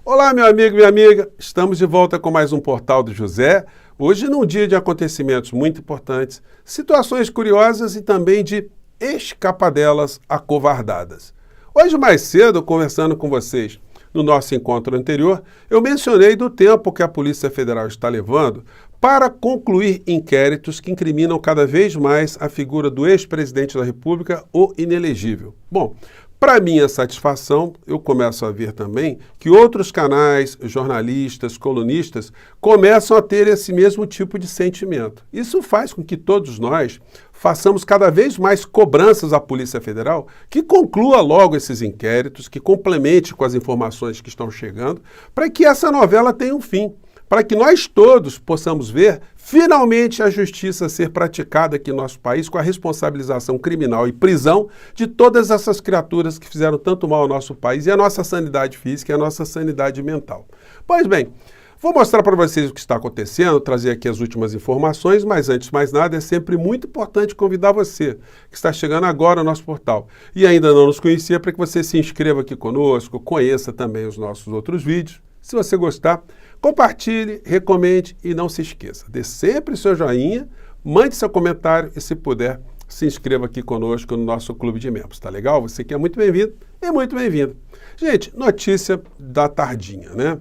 Olá, meu amigo e minha amiga. Estamos de volta com mais um Portal do José. Hoje num dia de acontecimentos muito importantes, situações curiosas e também de escapadelas acovardadas. Hoje mais cedo, conversando com vocês no nosso encontro anterior, eu mencionei do tempo que a Polícia Federal está levando para concluir inquéritos que incriminam cada vez mais a figura do ex-presidente da República, o inelegível. Bom, para minha satisfação, eu começo a ver também que outros canais, jornalistas, colunistas, começam a ter esse mesmo tipo de sentimento. Isso faz com que todos nós façamos cada vez mais cobranças à Polícia Federal que conclua logo esses inquéritos, que complemente com as informações que estão chegando, para que essa novela tenha um fim, para que nós todos possamos ver finalmente a justiça ser praticada aqui no nosso país com a responsabilização criminal e prisão de todas essas criaturas que fizeram tanto mal ao nosso país e à nossa sanidade física e à nossa sanidade mental. Pois bem, vou mostrar para vocês o que está acontecendo, trazer aqui as últimas informações, mas antes de mais nada é sempre muito importante convidar você que está chegando agora ao nosso portal e ainda não nos conhecia para que você se inscreva aqui conosco, conheça também os nossos outros vídeos. Se você gostar, compartilhe, recomende e não se esqueça. Dê sempre o seu joinha, mande seu comentário e, se puder, se inscreva aqui conosco no nosso clube de membros. Tá legal? Você que é muito bem-vindo e muito bem-vindo. Gente, notícia da tardinha, né?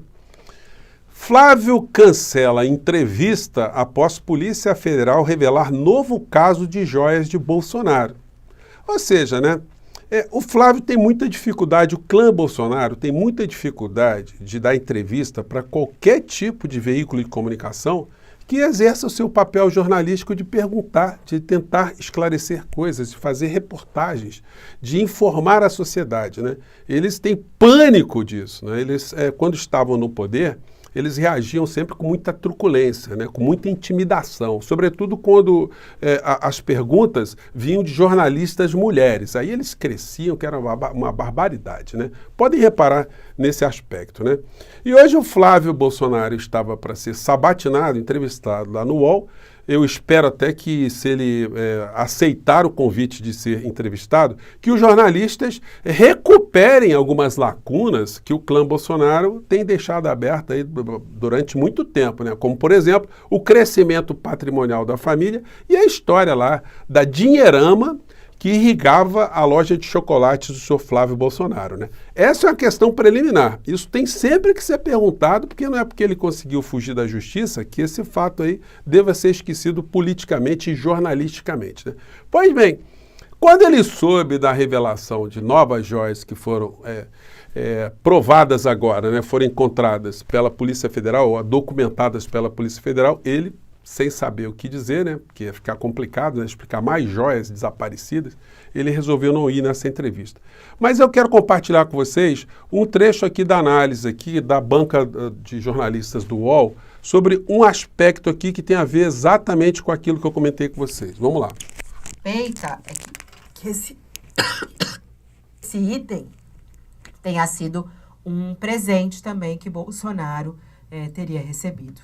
Flávio cancela entrevista após Polícia Federal revelar novo caso de joias de Bolsonaro. Ou seja, né? O Flávio tem muita dificuldade, o clã Bolsonaro tem muita dificuldade de dar entrevista para qualquer tipo de veículo de comunicação que exerça o seu papel jornalístico de perguntar, de tentar esclarecer coisas, de fazer reportagens, de informar a sociedade, né? Eles têm pânico disso, né? Eles, quando estavam no poder, eles reagiam sempre com muita truculência, né? Com muita intimidação, sobretudo quando as perguntas vinham de jornalistas mulheres. Aí eles cresciam, que era uma barbaridade, né? Podem reparar nesse aspecto, né? E hoje o Flávio Bolsonaro estava para ser sabatinado, entrevistado lá no UOL. Eu espero até que, se ele aceitar o convite de ser entrevistado, que os jornalistas recuperem algumas lacunas que o clã Bolsonaro tem deixado aberta aí durante muito tempo, né? Como, por exemplo, o crescimento patrimonial da família e a história lá da dinheirama que irrigava a loja de chocolates do senhor Flávio Bolsonaro, né? Essa é uma questão preliminar. Isso tem sempre que ser perguntado, porque não é porque ele conseguiu fugir da justiça que esse fato aí deva ser esquecido politicamente e jornalisticamente, né? Pois bem, quando ele soube da revelação de novas joias que foram provadas agora, né, foram encontradas pela Polícia Federal, ou documentadas pela Polícia Federal, ele, sem saber o que dizer, né, porque ia ficar complicado, né, explicar mais joias desaparecidas, ele resolveu não ir nessa entrevista. Mas eu quero compartilhar com vocês um trecho aqui da análise aqui da banca de jornalistas do UOL sobre um aspecto aqui que tem a ver exatamente com aquilo que eu comentei com vocês. Vamos lá. Suspeita é que esse item tenha sido um presente também que Bolsonaro teria recebido.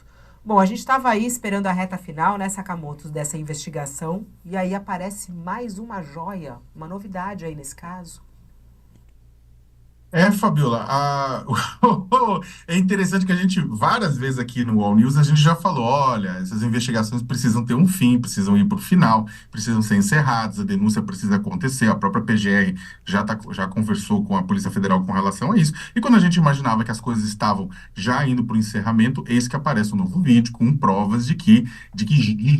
Bom, a gente estava aí esperando a reta final, né, Sakamoto, dessa investigação, e aí aparece mais uma joia, uma novidade aí nesse caso. Fabiola, é interessante que a gente, várias vezes aqui no All News, a gente já falou, olha, essas investigações precisam ter um fim, precisam ir para o final, precisam ser encerradas, a denúncia precisa acontecer, a própria PGR já conversou com a Polícia Federal com relação a isso, e quando a gente imaginava que as coisas estavam já indo para o encerramento, eis que aparece um novo vídeo com provas de que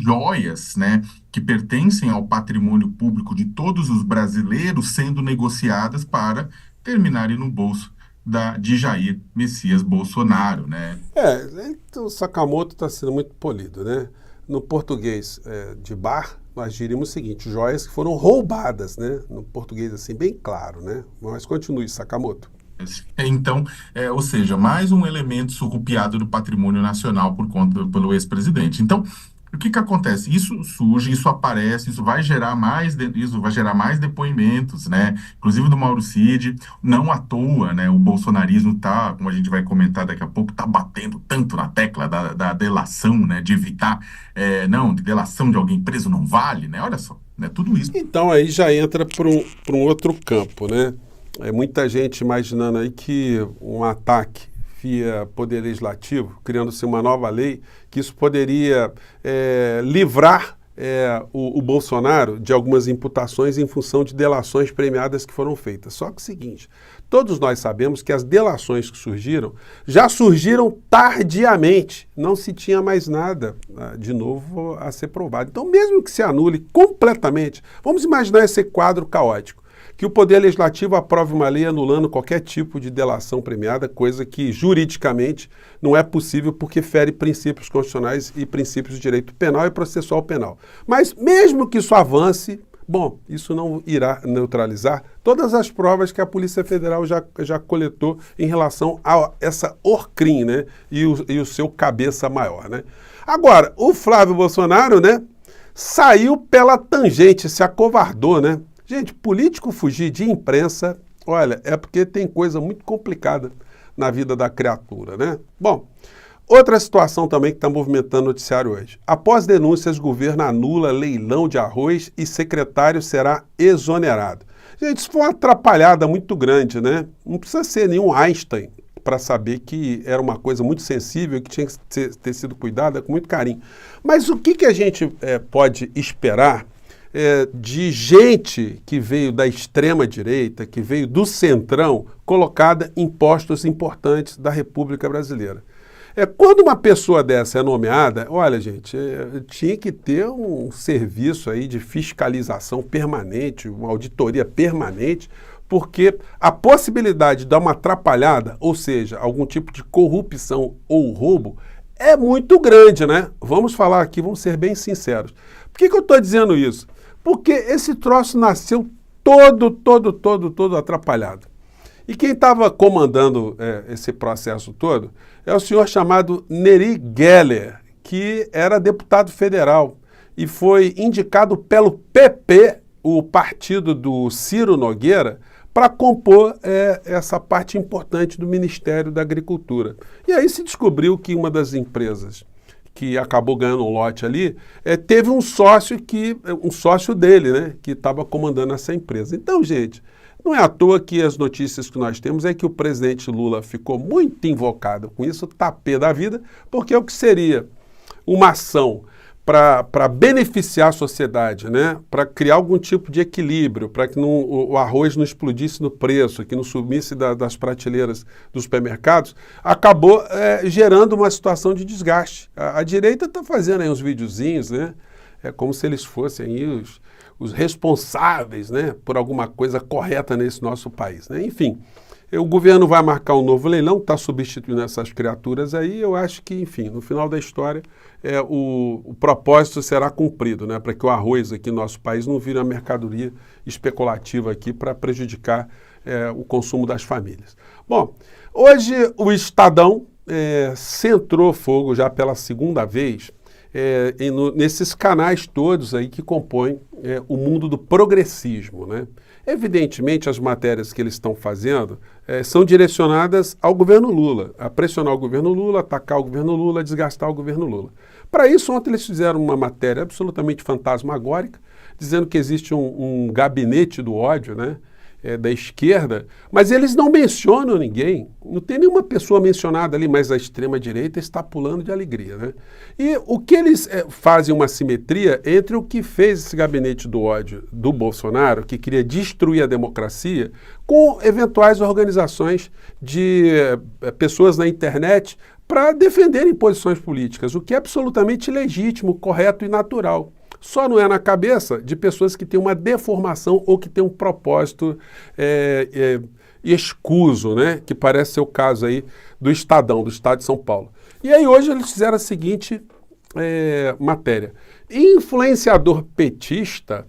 joias, né, que pertencem ao patrimônio público de todos os brasileiros sendo negociadas para terminarem no bolso de Jair Messias Bolsonaro, né? O Sakamoto está sendo muito polido, né? No português de bar, nós diríamos o seguinte, joias que foram roubadas, né? No português assim, bem claro, né? Mas continue, Sakamoto. Então, ou seja, mais um elemento surrupiado do patrimônio nacional pelo ex-presidente. Então, o que acontece? Isso surge, isso aparece, isso vai gerar mais depoimentos, né? Inclusive do Mauro Cid, não à toa, né? O bolsonarismo tá, como a gente vai comentar daqui a pouco, tá batendo tanto na tecla da delação, né? De evitar, de delação de alguém preso não vale, né? Olha só, né? Tudo isso. Então aí já entra para um outro campo, né? Muita gente imaginando aí que um ataque via Poder Legislativo, criando-se uma nova lei, que isso poderia livrar o Bolsonaro de algumas imputações em função de delações premiadas que foram feitas. Só que é o seguinte, todos nós sabemos que as delações que surgiram, já surgiram tardiamente, não se tinha mais nada de novo a ser provado. Então, mesmo que se anule completamente, vamos imaginar esse quadro caótico, que o Poder Legislativo aprove uma lei anulando qualquer tipo de delação premiada, coisa que juridicamente não é possível porque fere princípios constitucionais e princípios de direito penal e processual penal. Mas mesmo que isso avance, bom, isso não irá neutralizar todas as provas que a Polícia Federal já coletou em relação a essa ORCRIM, né, e o seu cabeça maior, né. Agora, o Flávio Bolsonaro, né, saiu pela tangente, se acovardou, né. Gente, político fugir de imprensa, olha, é porque tem coisa muito complicada na vida da criatura, né? Bom, outra situação também que está movimentando o noticiário hoje. Após denúncias, governo anula leilão de arroz e secretário será exonerado. Gente, isso foi uma atrapalhada muito grande, né? Não precisa ser nenhum Einstein para saber que era uma coisa muito sensível, que tinha que ter sido cuidada com muito carinho. Mas o que a gente pode esperar de gente que veio da extrema-direita, que veio do centrão, colocada em postos importantes da República Brasileira? Quando uma pessoa dessa é nomeada, olha, gente, tinha que ter um serviço aí de fiscalização permanente, uma auditoria permanente, porque a possibilidade de dar uma atrapalhada, ou seja, algum tipo de corrupção ou roubo, é muito grande, né? Vamos falar aqui, vamos ser bem sinceros. Por que eu estou dizendo isso? Porque esse troço nasceu todo atrapalhado. E quem estava comandando esse processo todo é o senhor chamado Nery Geller, que era deputado federal e foi indicado pelo PP, o partido do Ciro Nogueira, para compor essa parte importante do Ministério da Agricultura. E aí se descobriu que uma das empresas que acabou ganhando um lote ali, teve um sócio dele, né, que estava comandando essa empresa. Então, gente, não é à toa que as notícias que nós temos é que o presidente Lula ficou muito invocado com isso, tá pé da vida, porque é o que seria uma ação para beneficiar a sociedade, né? Para criar algum tipo de equilíbrio, para que o arroz não explodisse no preço, que não sumisse das prateleiras dos supermercados, acabou gerando uma situação de desgaste. A direita está fazendo aí uns videozinhos, né? É como se eles fossem aí os responsáveis, né, por alguma coisa correta nesse nosso país, né? Enfim, o governo vai marcar um novo leilão, está substituindo essas criaturas aí, eu acho que, enfim, no final da história, o propósito será cumprido, né, para que o arroz aqui no nosso país não vire uma mercadoria especulativa aqui para prejudicar o consumo das famílias. Bom, hoje o Estadão centrou fogo já pela segunda vez nesses canais todos aí que compõem o mundo do progressismo, né? Evidentemente, as matérias que eles estão fazendo são direcionadas ao governo Lula, a pressionar o governo Lula, atacar o governo Lula, desgastar o governo Lula. Para isso, ontem eles fizeram uma matéria absolutamente fantasmagórica, dizendo que existe um gabinete do ódio, né, da esquerda, mas eles não mencionam ninguém, não tem nenhuma pessoa mencionada ali, mas a extrema-direita está pulando de alegria, né? E o que eles fazem uma simetria entre o que fez esse gabinete do ódio do Bolsonaro, que queria destruir a democracia, com eventuais organizações de pessoas na internet para defenderem posições políticas, o que é absolutamente legítimo, correto e natural. Só não é na cabeça de pessoas que têm uma deformação ou que têm um propósito escuso, né? Que parece ser o caso aí do Estadão, do Estado de São Paulo. E aí hoje eles fizeram a seguinte matéria. Influenciador petista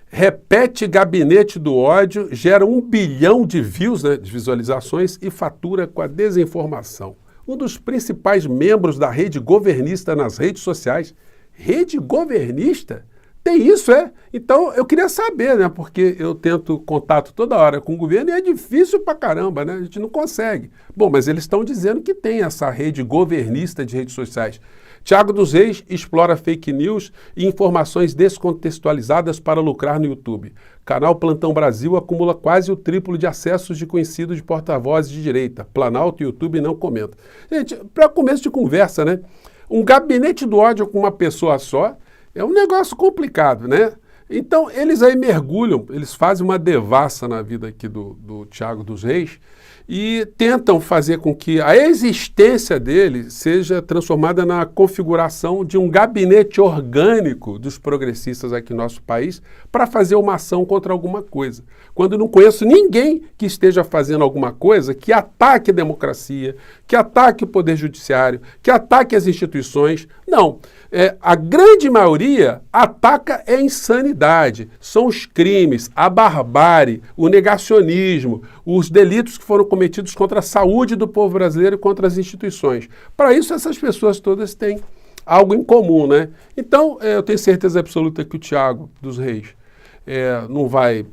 repete gabinete do ódio, gera 1 bilhão de views, né, de visualizações e fatura com a desinformação. Um dos principais membros da rede governista nas redes sociais. Rede governista? Tem isso, é? Então, eu queria saber, né? Porque eu tento contato toda hora com o governo e é difícil pra caramba, né? A gente não consegue. Bom, mas eles estão dizendo que tem essa rede governista de redes sociais. Thiago dos Reis explora fake news e informações descontextualizadas para lucrar no YouTube. Canal Plantão Brasil acumula quase o triplo de acessos de conhecidos de porta-vozes de direita. Planalto e YouTube não comenta. Gente, para começo de conversa, né? Um gabinete do ódio com uma pessoa só é um negócio complicado, né? Então, eles aí mergulham, eles fazem uma devassa na vida aqui do Thiago dos Reis e tentam fazer com que a existência dele seja transformada na configuração de um gabinete orgânico dos progressistas aqui no nosso país para fazer uma ação contra alguma coisa. Quando não conheço ninguém que esteja fazendo alguma coisa que ataque a democracia, que ataque o poder judiciário, que ataque as instituições. Não. A grande maioria ataca a insanidade, são os crimes, a barbárie, o negacionismo, os delitos que foram cometidos contra a saúde do povo brasileiro e contra as instituições. Para isso, essas pessoas todas têm algo em comum, né? Então, eu tenho certeza absoluta que o Thiago dos Reis não vai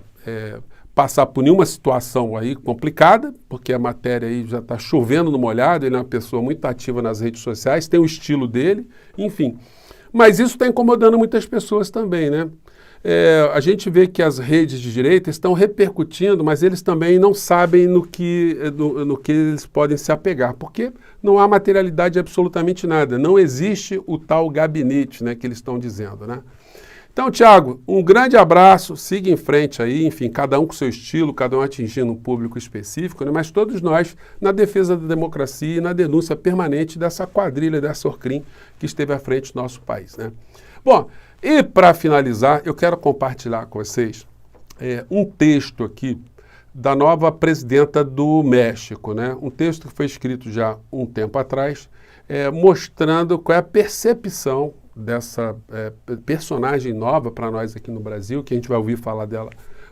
passar por nenhuma situação aí complicada, porque a matéria aí já está chovendo no molhado, ele é uma pessoa muito ativa nas redes sociais, tem o estilo dele, enfim. Mas isso está incomodando muitas pessoas também, né? A gente vê que as redes de direita estão repercutindo, mas eles também não sabem no que eles podem se apegar, porque não há materialidade de absolutamente nada, não existe o tal gabinete, né, que eles estão dizendo, né? Então, Thiago, um grande abraço, siga em frente aí, enfim, cada um com seu estilo, cada um atingindo um público específico, né? Mas todos nós na defesa da democracia e na denúncia permanente dessa quadrilha, dessa Orcrim que esteve à frente do nosso país, né? Bom, e para finalizar, eu quero compartilhar com vocês um texto aqui da nova presidenta do México, né? Um texto que foi escrito já um tempo atrás, mostrando qual é a percepção dessa personagem nova para nós aqui no Brasil, que a gente vai ouvir falar dela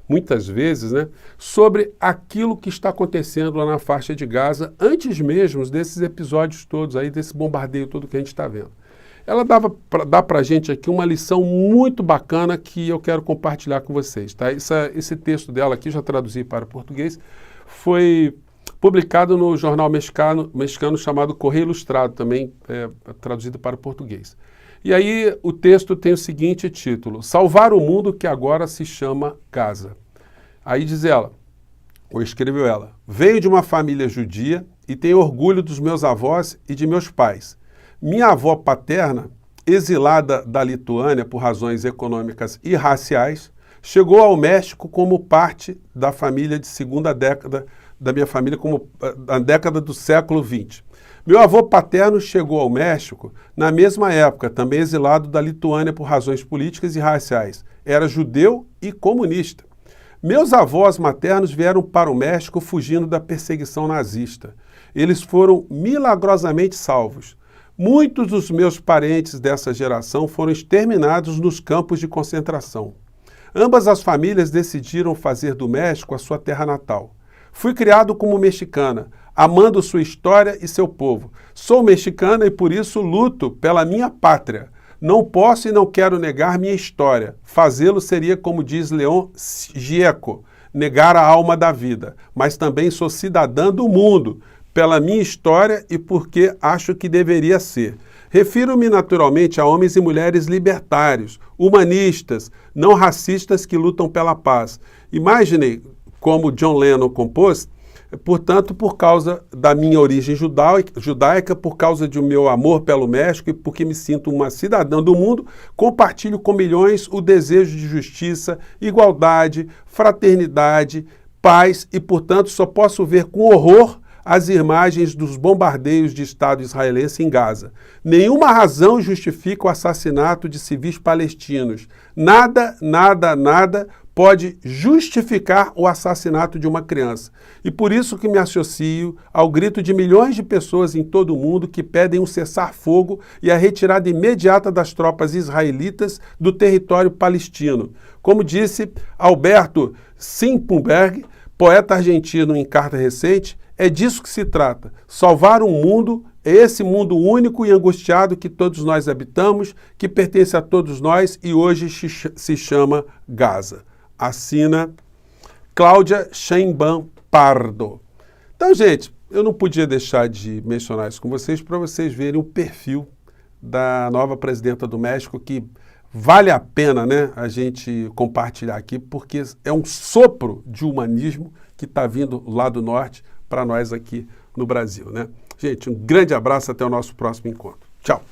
muitas vezes, né, sobre aquilo que está acontecendo lá na faixa de Gaza, antes mesmo desses episódios todos aí, desse bombardeio todo que a gente está vendo. Ela dá para a gente aqui uma lição muito bacana que eu quero compartilhar com vocês, tá? Esse texto dela aqui, já traduzi para o português, foi publicado no jornal mexicano chamado Correio Ilustrado, também traduzido para o português. E aí o texto tem o seguinte título: Salvar o mundo que agora se chama Gaza. Aí diz ela, ou escreveu ela: Venho de uma família judia e tenho orgulho dos meus avós e de meus pais. Minha avó paterna, exilada da Lituânia por razões econômicas e raciais, chegou ao México como parte da família de segunda década da minha família, como a década do século XX. Meu avô paterno chegou ao México na mesma época, também exilado da Lituânia por razões políticas e raciais. Era judeu e comunista. Meus avós maternos vieram para o México fugindo da perseguição nazista. Eles foram milagrosamente salvos. Muitos dos meus parentes dessa geração foram exterminados nos campos de concentração. Ambas as famílias decidiram fazer do México a sua terra natal. Fui criado como mexicana, amando sua história e seu povo. Sou mexicana e por isso luto pela minha pátria. Não posso e não quero negar minha história. Fazê-lo seria, como diz Leon Gieco, negar a alma da vida. Mas também sou cidadã do mundo, pela minha história e porque acho que deveria ser. Refiro-me naturalmente a homens e mulheres libertários, humanistas, não racistas que lutam pela paz. Imaginei, como John Lennon compôs, portanto, por causa da minha origem judaica, por causa do meu amor pelo México e porque me sinto uma cidadã do mundo, compartilho com milhões o desejo de justiça, igualdade, fraternidade, paz e, portanto, só posso ver com horror as imagens dos bombardeios de Estado israelense em Gaza. Nenhuma razão justifica o assassinato de civis palestinos. Nada, nada, nada pode justificar o assassinato de uma criança. E por isso que me associo ao grito de milhões de pessoas em todo o mundo que pedem um cessar-fogo e a retirada imediata das tropas israelitas do território palestino. Como disse Alberto Simpenberg, poeta argentino em carta recente, é disso que se trata, salvar um mundo É esse mundo único e angustiado que todos nós habitamos, que pertence a todos nós e hoje se chama Gaza. Assina Cláudia Sheinbaum Pardo. Então, gente, eu não podia deixar de mencionar isso com vocês para vocês verem o perfil da nova presidenta do México, que vale a pena, né, a gente compartilhar aqui, porque é um sopro de humanismo que está vindo lá do norte para nós aqui no Brasil, né? Gente, um grande abraço, até o nosso próximo encontro. Tchau!